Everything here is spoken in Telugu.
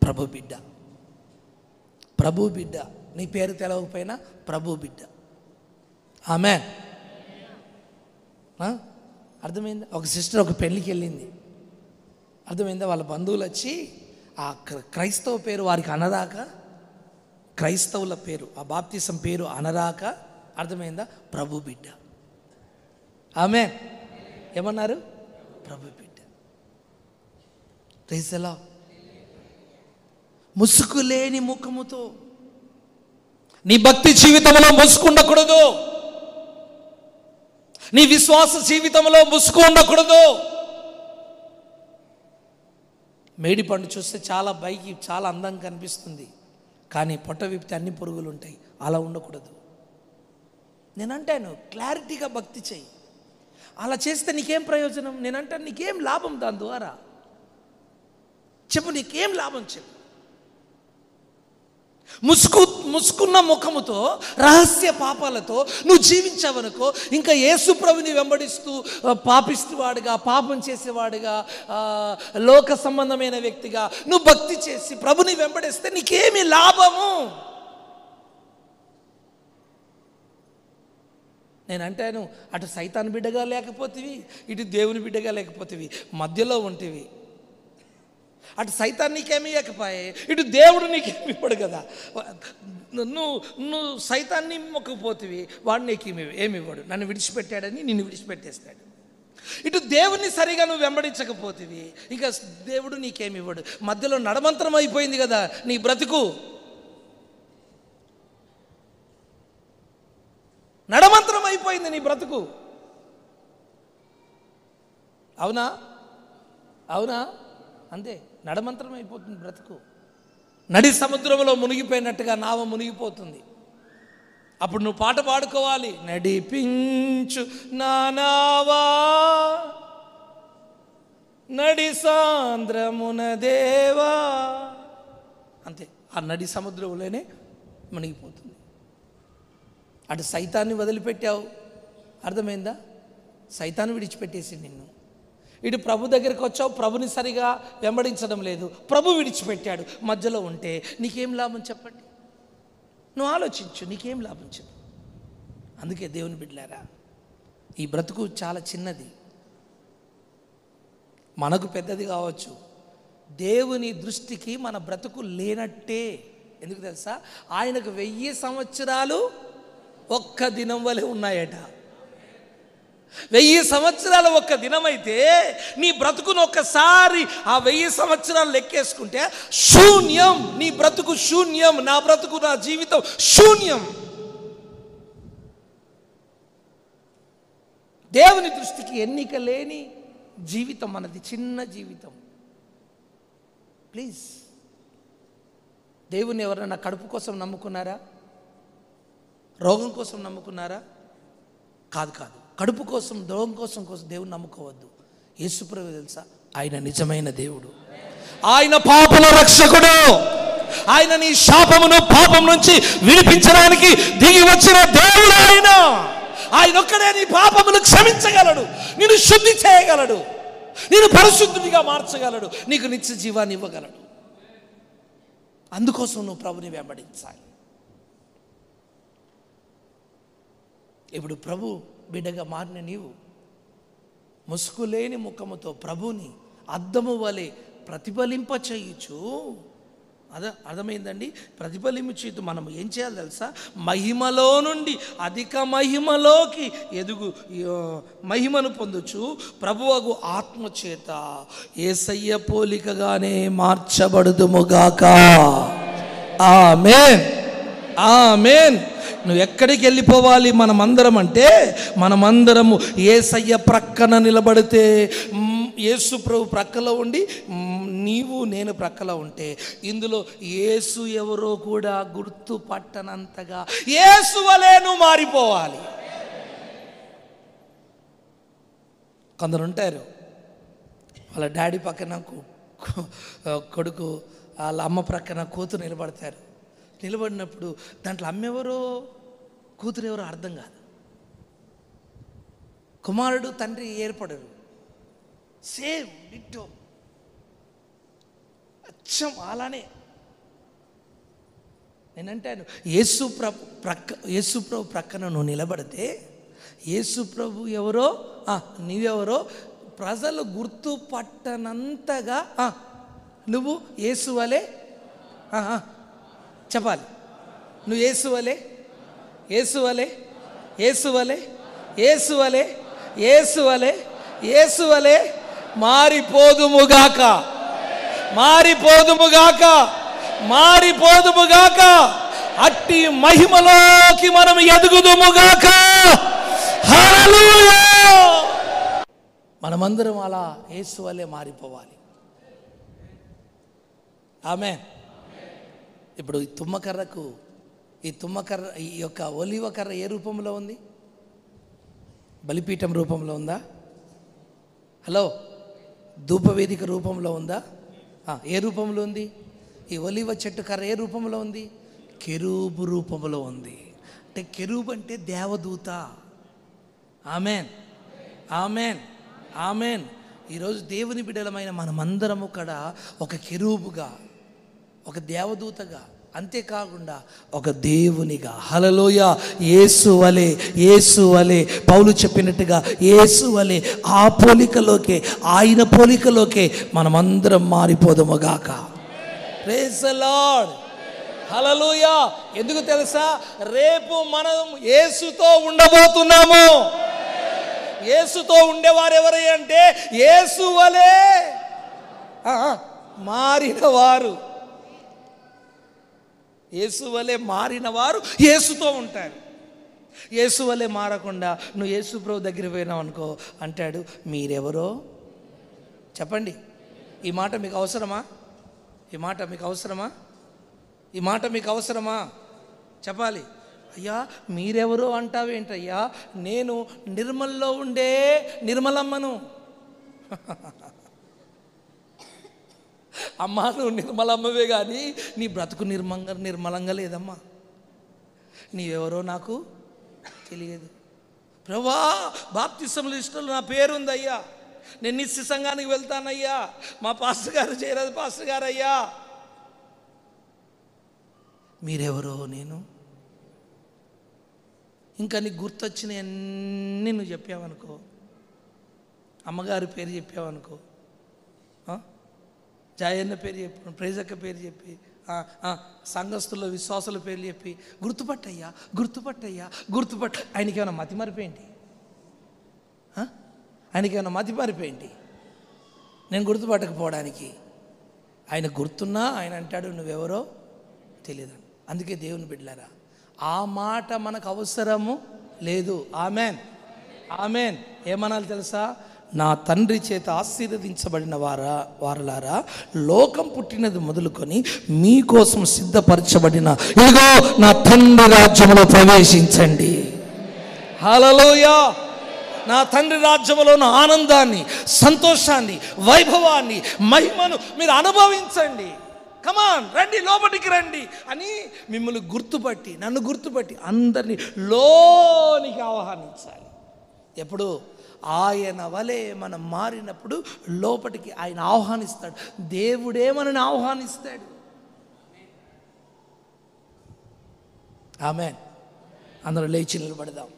ప్రభు బిడ్డ. ప్రభు బిడ్డ. నీ పేరు తెలవకపోయినా ప్రభు బిడ్డ. ఆమేన్. అర్థమైందా? ఒక సిస్టర్ ఒక పెళ్ళికి వెళ్ళింది. అర్థమైందా? వాళ్ళ బంధువులు వచ్చి ఆ క్రైస్తవ పేరు వారికి అనరాక, క్రైస్తవుల పేరు ఆ బాప్తిసం పేరు అనరాక, అర్థమైందా, ప్రభు బిడ్డ. ఆమేన్. ఏమన్నారు? ప్రభు బిడ్డ. Praise the Lord. ముసుగు లేని ముఖముతో నీ భక్తి జీవితంలో ముసుగు ఉండకూడదు. నీ విశ్వాస జీవితంలో ముసుగు ఉండకూడదు. మేడి పండు చూస్తే చాలా పైకి చాలా అందంగా కనిపిస్తుంది, కానీ పొట్ట విప్పితే అన్ని పురుగులు ఉంటాయి. అలా ఉండకూడదు. నేనంటాను క్లారిటీగా భక్తి చెయ్యి. అలా చేస్తే నీకేం ప్రయోజనం? నేనంటాను నీకేం లాభం దాని ద్వారా? చెప్పు, నీకేం లాభం చెప్పు. ముసుకున్న ముఖముతో రహస్య పాపాలతో నువ్వు జీవించావనుకో, ఇంకా యేసు ప్రభుని వెంబడిస్తూ పాపిస్తువాడుగా, పాపం చేసేవాడుగా, లోక సంబంధమైన వ్యక్తిగా నువ్వు భక్తి చేసి ప్రభుని వెంబడిస్తే నీకేమి లాభము? నేను అంటాను, అటు సైతాన్ బిడ్డగా లేకపోతేవి, ఇటు దేవుని బిడ్డగా లేకపోతేవి, మధ్యలో ఉంటేవి. అటు సైతాన్ నీకేమి ఇవ్వకపోయే, ఇటు దేవుడు నీకేమి ఇవ్వడు కదా. నువ్వు సైతాన్ని మొక్కపోతేవి, వాడు నీకు ఏమి ఇవ్వడు. నన్ను విడిచిపెట్టాడని నిన్ను విడిచిపెట్టేస్తాడు. ఇటు దేవుని సరిగా నువ్వు వెంబడించకపోతేవి, ఇంకా దేవుడు నీకేమి ఇవ్వడు. మధ్యలో నడమంతరం అయిపోయింది కదా నీ బ్రతుకు. నడమంతరం అయిపోయింది నీ బ్రతుకు. అవునా? అవునా? అంతే, నడమంతరం అయిపోతుంది బ్రతుకు. నడి సముద్రంలో మునిగిపోయినట్టుగా నావ మునిగిపోతుంది. అప్పుడు నువ్వు పాట పాడుకోవాలి, నడిపించు నా నావా నడి సాంద్రమున దేవా. అంతే, ఆ నడి సముద్రంలోనే మునిగిపోతుంది. అటు సైతాన్ని వదిలిపెట్టావు, అర్థమైందా? సైతాన్ని విడిచిపెట్టేసి నిన్ను. ఇటు ప్రభు దగ్గరికి వచ్చావు, ప్రభుని సరిగా వెంబడించడం లేదు, ప్రభు విడిచిపెట్టాడు. మధ్యలో ఉంటే నీకేం లాభం చెప్పండి? నువ్వు ఆలోచించు, నీకేం లాభం చెప్పు. అందుకే దేవుని బిడ్డలారా, ఈ బ్రతుకు చాలా చిన్నది, మనకు పెద్దది కావచ్చు, దేవుని దృష్టికి మన బ్రతుకు లేనట్టే. ఎందుకు తెలుసా? ఆయనకు 1000 సంవత్సరాలు ఒక్క దినం వలె ఉన్నాయట. 1000 సంవత్సరాలు ఒక్క దినమైతే నీ బ్రతుకును ఒక్కసారి ఆ 1000 సంవత్సరాలు లెక్కేసుకుంటే శూన్యం. నీ బ్రతుకు శూన్యం, నా బ్రతుకు, నా జీవితం శూన్యం. దేవుని దృష్టికి ఎన్నిక లేని జీవితం మనది, చిన్న జీవితం. ప్లీజ్, దేవుని ఎవరైనా కడుపు కోసం నమ్ముకున్నారా? రోగం కోసం నమ్ముకున్నారా? కాదు కాదు. కడుపు కోసం, రోగం కోసం దేవుని నమ్ముకోవద్దు. యేసుప్రభు తెలుసా, ఆయన నిజమైన దేవుడు, ఆయన పాపుల రక్షకుడు, ఆయన నీ శాపమును పాపం నుంచి విడిపించడానికి దిగి వచ్చిన దేవుడు ఆయన. ఆయన ఒక్కడే నీ పాపమును క్షమించగలడు, నిన్ను శుద్ధి చేయగలడు, నిన్ను పరిశుద్ధుడిగా మార్చగలడు, నీకు నిత్య జీవాన్ని ఇవ్వగలడు. అందుకోసం నువ్వు ప్రభుని వెంబడించాలి. ఇప్పుడు ప్రభు బిడ్డగా మారిన నీవు ముసుగులేని ముఖముతో ప్రభుని అద్దము వలె ప్రతిఫలింప చేయొచ్చు. అర్థమైందండి? ప్రతిఫలించుతూ మనం ఏం చేయాలి తెలుసా? మహిమలో నుండి అధిక మహిమలోకి మహిమను పొందుచు ప్రభువగు ఆత్మచేత యేసయ్య పోలికగానే మార్చబడుదుముగాక. ఆమేన్, ఆమేన్. నువ్వు ఎక్కడికి వెళ్ళిపోవాలి మనమందరం అంటే, మనమందరము యేసయ్య ప్రక్కన నిలబడితే, యేసు ప్రభు ప్రక్కలో ఉండి నీవు నేను ప్రక్కలో ఉంటే, ఇందులో యేసు ఎవరో కూడా గుర్తుపట్టనంతగా యేసు వలే నువ్వు మారిపోవాలి. కొందరు ఉంటారు, వాళ్ళ డాడీ పక్కన కొడుకు, వాళ్ళ అమ్మ ప్రక్కన కూతురు నిలబడతారు. నిలబడినప్పుడు దాంట్లో అమ్మెవరో కూతురు ఎవరో అర్థం కాదు. కుమారుడు తండ్రి ఏర్పడరు, సేమ్ డిట్టో, అచ్చం అలానే నేనంటాను యేసు ప్రభు ప్రక్కన నువ్వు నిలబడితే యేసు ప్రభు ఎవరో నీవెవరో ప్రజలు గుర్తుపట్టనంతగా నువ్వు యేసు వలే చెప్పాలి. నువ్వు యేసు వలే యేసు వలే యేసు వలే యేసు వలే యేసు వలే యేసు వలే మారిపోదుముగాక మారిపోదుముగాక మారిపోదుముగాక. అట్టి మహిమలోకి మనం ఎదుగుదుముగాక. హల్లెలూయా. మనమందరం అలా యేసు వలే మారిపోవాలి. ఆమేన్. ఇప్పుడు ఈ తుమ్మకర్ర ఈ యొక్క ఒలీవ కర్ర ఏ రూపంలో ఉంది? బలిపీఠం రూపంలో ఉందా? హలో, ధూపవేదిక రూపంలో ఉందా? ఏ రూపంలో ఉంది? ఈ ఒలీవ చెట్టు కర్ర ఏ రూపంలో ఉంది? కెరూబు రూపంలో ఉంది. అంటే కెరూబు అంటే దేవదూత. Amen amen amen. ఈరోజు దేవుని బిడ్డలమైన మనమందరము కూడా ఒక కెరూబుగా, ఒక దేవదూతగా, అంతేకాకుండా ఒక దేవునిగా. హల్లెలూయా. యేసు వలే యేసు వలే పౌలు చెప్పినట్టుగా యేసు వలే ఆ పోలికలోకే, ఆయన పోలికలోకే మనమందరం మారిపోదుముగాక. Praise the lord. హల్లెలూయా. ఎందుకు తెలుసా? రేపు మనం యేసుతో ఉండబోతున్నాము. యేసుతో ఉండేవారు ఎవరు అంటే యేసు వలే మారినవారు. యేసు వలె మారిన వారు యేసుతో ఉంటారు. యేసు వలె మారకుండా నువ్వు యేసు ప్రభు దగ్గర పోయినావు అనుకో, అంటాడు మీరెవరో చెప్పండి. ఈ మాట మీకు అవసరమా? ఈ మాట మీకు అవసరమా? ఈ మాట మీకు అవసరమా? చెప్పాలి. అయ్యా మీరెవరో అంటావేంటయ్యా? నేను నిర్మల్లో ఉండే నిర్మలమ్మను. అమ్మా నువ్వు నిర్మలమ్మవే కానీ నీ బ్రతుకు నిర్మలంగా లేదమ్మా. నీవెవరో నాకు తెలియదు. ప్రభువా బాప్తిసం లిస్టులో నా పేరుందయ్యా, నేను నిత్య సంఘానికి వెళ్తానయ్యా, మా పాస్టర్ గారు చేయరాదు పాస్టర్ గారు అయ్యా. మీరెవరో నేను ఇంకా నీకు గుర్తొచ్చిన అన్నీ నువ్వు చెప్పావనుకో, అమ్మగారి పేరు చెప్పావనుకో, జాయన్న పేరు చెప్పి, ప్రైజక్క పేరు చెప్పి, సంఘస్థుల్లో విశ్వాసుల పేర్లు చెప్పి గుర్తుపట్టయ్యా గుర్తుపట్టయ్యా గుర్తుపట్ట. ఆయనకి ఏమైనా మతి మరిపోయింది? ఆయనకి ఏమైనా మతి మరిపోయింది నేను గుర్తుపట్టకపోవడానికి? ఆయన గుర్తున్నా ఆయన అంటాడు నువ్వెవరో తెలియదు. అందుకే దేవుని బిడ్డలారా ఆ మాట మనకు అవసరము లేదు. Amen amen. ఏమనాలి తెలుసా? నా తండ్రి చేత ఆశీర్వదించబడిన వారలారా, లోకం పుట్టినది మొదలుకొని మీకోసం సిద్ధపరచబడిన ఇదిగో నా తండ్రి రాజ్యంలో ప్రవేశించండి. హల్లెలూయా. నా తండ్రి రాజ్యంలో ఉన్న ఆనందాన్ని, సంతోషాన్ని, వైభవాన్ని, మహిమను మీరు అనుభవించండి. కమాన్ రండి, లోపలికి రండి అని మిమ్మల్ని గుర్తుపట్టి, నన్ను గుర్తుపట్టి అందరినీ లోనికి ఆహ్వానించాలి. ఎప్పుడు? ఆయన వలె మనం మారినప్పుడు లోపలికి ఆయన ఆహ్వానిస్తాడు. దేవుడే మనని ఆహ్వానిస్తాడు. ఆమేన్. అందరూ లేచి నిలబడదాం.